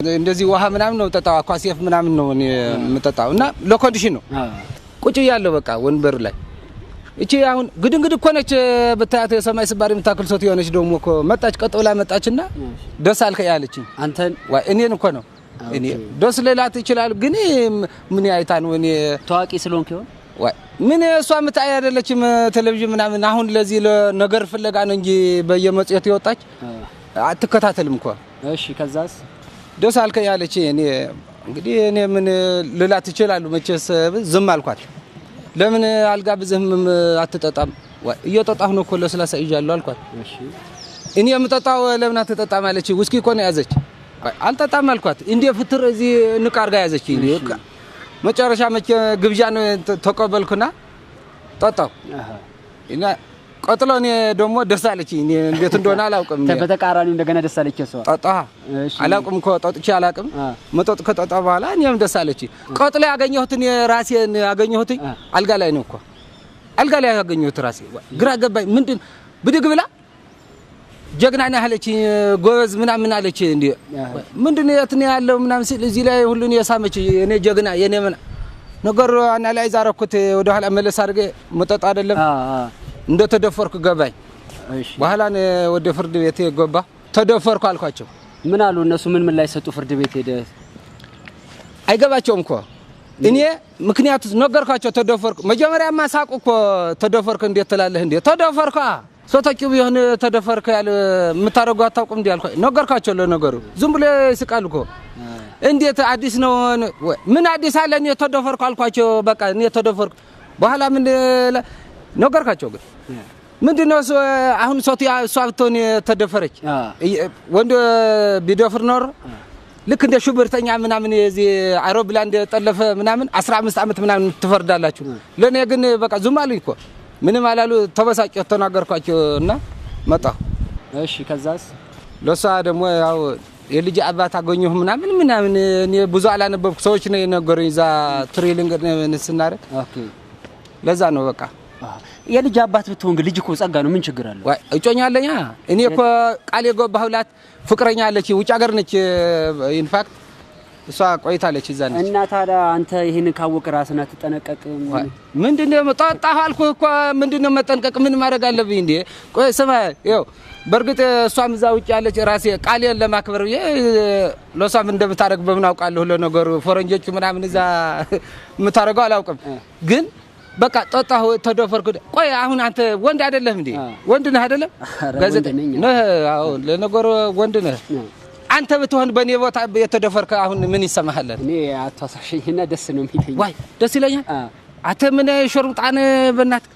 እንደዚህ ውሃ ምናምን ነው ተጣው አኳሲፍ ምናምን ነው እኔ መጣጣውና ለኮንዲሽን ነው ቁጭ ያለው በቃ ወንበር ላይ እቺ አሁን ግድንግድ እኮ ነች በታያተ ሰማይ ስባሪ ምታክል ሶት የሆነች ደግሞ እኮ መጣች ቀጥላ መጣችና ደስ አልከ ያለችኝ አንተን ወይ እኔን እኮ ነው እኔ ደስ ሌላት ይችላል ግን ምን ያይታ ነው እኔ ታዋቂ ስለሆንክ ይሆን ወይ ምን እሷ ምታይ አይደለችም ቴሌቪዥን ምናምን አሁን ለዚህ ነገር ፍለጋ ነው እንጂ በየመጽየት ይወጣች አትከታተልም እኮ እሺ ከዛስ ደስ አልከ ያለች እኔ እንግዲህ እኔ ምን ልላት ይችላል መቼስ ዝም አልኳት ለምን አልጋብዝህም አትጠጣም ወይ እየጠጣሁ ነው እኮ ለስላሳ ይዣለሁ አልኳት እሺ እኔ የምጠጣው ለምን አትጠጣም አለች ውስኪ እኮ ነው ያዘች አልጠጣም አልኳት እንዴ ፍትር እዚህ ንቃርጋ ያዘች መጨረሻ መቼ ግብዣ ነው ተቀበልኩና ጠጣው እና ቀጥሎ እኔ ደግሞ ደስ አለች እኔ እንዴት እንደሆነ አላውቅም በተቃራኒ እንደገና ደስ አለች እሷ ጠጣ አላውቅም እኮ ጠጥቼ አላውቅም መጠጥ ከጠጣ በኋላ እኔም ደስ አለች ቀጥሎ ያገኘሁት እኔ ራሴን ያገኘሁት አልጋ ላይ ነው እኮ አልጋ ላይ ያገኘሁት ራሴ ግራ ገባኝ ምንድን ብድግ ብላ ጀግና ነህ አለች ጎበዝ ምናምን አለች እንዴ ምንድነው የት ነው ያለው ምናምን ሲል እዚህ ላይ ሁሉን የሳመች እኔ ጀግና የኔ ነገር አናላይዝ አረኩት ወደ ኋላ መለስ አድርጌ መጠጥ አይደለም እንደ ተደፈርኩ ገባኝ እሺ በኋላ ወደ ፍርድ ቤት ገባ ተደፈርኩ አልኳቸው ምን አሉ እነሱ ምን ላይ ሰጡ ፍርድ ቤት ሄደ አይገባቸውም እኮ እኔ ምክንያቱ ነገርኳቸው ተደፈርኩ መጀመሪያማ ሳቁ እኮ ተደፈርኩ እንዴት ትላለህ እንዴ ተደፈርኩ ሶታቂው ቢሆን ተደፈርኩ ያለ ምታረጋው አታውቁም እንዴ አልኳቸው ነገርኳቸው ለነገሩ ዝም ብለ ይስቃሉ እኮ እንዴት አዲስ ነው ምን አዲስ አለ እኔ ተደፈርኩ አልኳቸው በቃ እኔ ተደፈርኩ በኋላ ምን ነገርካቸው ግን ምንድነው አሁን ሶቲያ እሷ ብትሆን ተደፈረች ወንድ ቢደፍር ኖር ልክ እንደ ሹብርተኛ ምናምን የዚህ አውሮፕላን እንደጠለፈ ምናምን 15 አመት ምናምን ትፈርዳላችሁ ለኔ ግን በቃ ዝም አሉኝ እኮ ምንም አላሉ ተበሳጨው ተናገርኳቸውና መጣሁ እሺ ከዛስ ለሷ ደግሞ ያው የልጅ አባት አገኘሁ ምናምን እኔ ብዙ አላነበብኩ ሰዎች ነው የነገሩኝ ዛ ትሬሊንግ እንስናረክ ኦኬ ለዛ ነው በቃ የልጅ አባት ብትሆን ግን ልጅ እኮ ጸጋ ነው ምን ችግር አለው እጮኛ አለኛ እኔ እኮ ቃል የገባሁላት ፍቅረኛ አለች ውጭ ሀገር ነች ኢንፋክት እሷ ቆይታለች እዛ ነች እና ታዲያ አንተ ይሄን ካወቅ ራስና ተጠነቀቅም ምንድነው መጣጣህ አልኩህ እኮ ምንድነው መጠንቀቅ ምን ማድረግ አለብኝ እንዴ ቆይ ስማ ይኸው በርግጥ እሷም እዛ ውጭ ያለች ራሴ ቃሌን ለማክበር ለሷም እንደምታረግ በምን አውቃለሁ ለነገሩ ፈረንጆቹ ምናምን እዛ ምታረጋው አላውቅም ግን በቃ ጠጣሁ ተደፈርኩ ቆይ አሁን አንተ ወንድ አይደለም እንዴ ወንድ ነህ አይደለም ጋዜጠኛ ነህ አዎ ለነገሩ ወንድ ነህ አንተ ብትሆን በኔ ቦታ የተደፈርከ አሁን ምን ይሰማሃል እኔ አታሳሽኝና ደስ ነው የሚለኝ ዋይ ደስ ይለኛል አንተ ምን ሾርጣን በእናት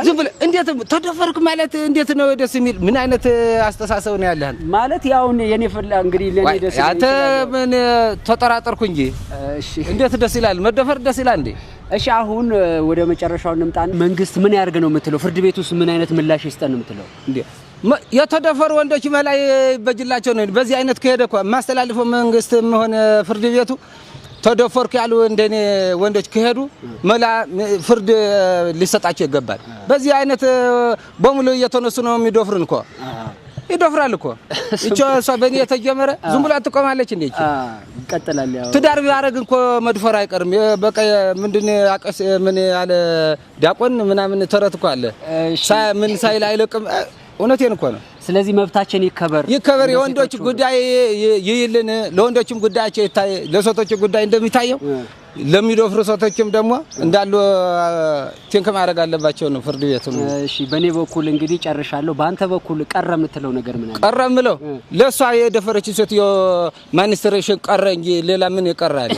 ዝም ብለህ እንዴት ተደፈርክ ማለት እንዴት ነው ደስ የሚል ምን አይነት አስተሳሰብ ነው ያለህ ማለት ያው የኔ ፈላ እንግዲህ ለኔ ደስ ይላል አንተ ምን ተጠራጠርኩ እንጂ እሺ እንዴት ደስ ይላል መደፈር ደስ ይላል እንዴ እሺ አሁን ወደ መጨረሻው እንምጣን መንግስት ምን ያርግ ነው የምትለው ፍርድ ቤት ውስጥ ምን አይነት ምላሽ ይስጠን ነው የምትለው እንዴ የተደፈሩ ወንዶች መላይ በጅላቸው ነው በዚህ አይነት ከሄደ እኮ ማስተላልፈው መንግስት ሆነ ፍርድ ቤቱ ተደፈርኩ ያሉ እንደኔ ወንዶች ከሄዱ መላ ፍርድ ሊሰጣቸው ይገባል በዚህ አይነት በሙሉ እየተነሱ ነው የሚደፍሩን እኮ ይደፍራል እኮ እቺ ሰበኒ የተጀመረ ዝም ብላ ትቆማለች እንዴ ይቀጥላል ያው ትዳር ቢያረግ እንኮ መድፈር አይቀርም በቃ ምንድነው አቀስ ምን ያለ ዲያቆን ምናምን ተረት እኮ አለ ምን ሳይል አይለቅም እውነቴን እኮ ነው ስለዚህ መብታችን ይከበር የወንዶች ጉዳይ ይይልን ለወንዶችም ጉዳያቸው ይታይ ለሴቶች ጉዳይ እንደሚታየው ለሚደፍሩ ሴቶችም ደግሞ እንዳሉ ቲንክ ማድረግ አለባቸው ነው ፍርድ ቤቱ እሺ በኔ በኩል እንግዲህ ጨርሻለሁ ባንተ በኩል ቀረ የምትለው ነገር ምን አለ ቀረ የምለው ለሷ የደፈረች ሴትዮ ማኒስትሬሽን ቀረ እንጂ ሌላ ምን ይቀራል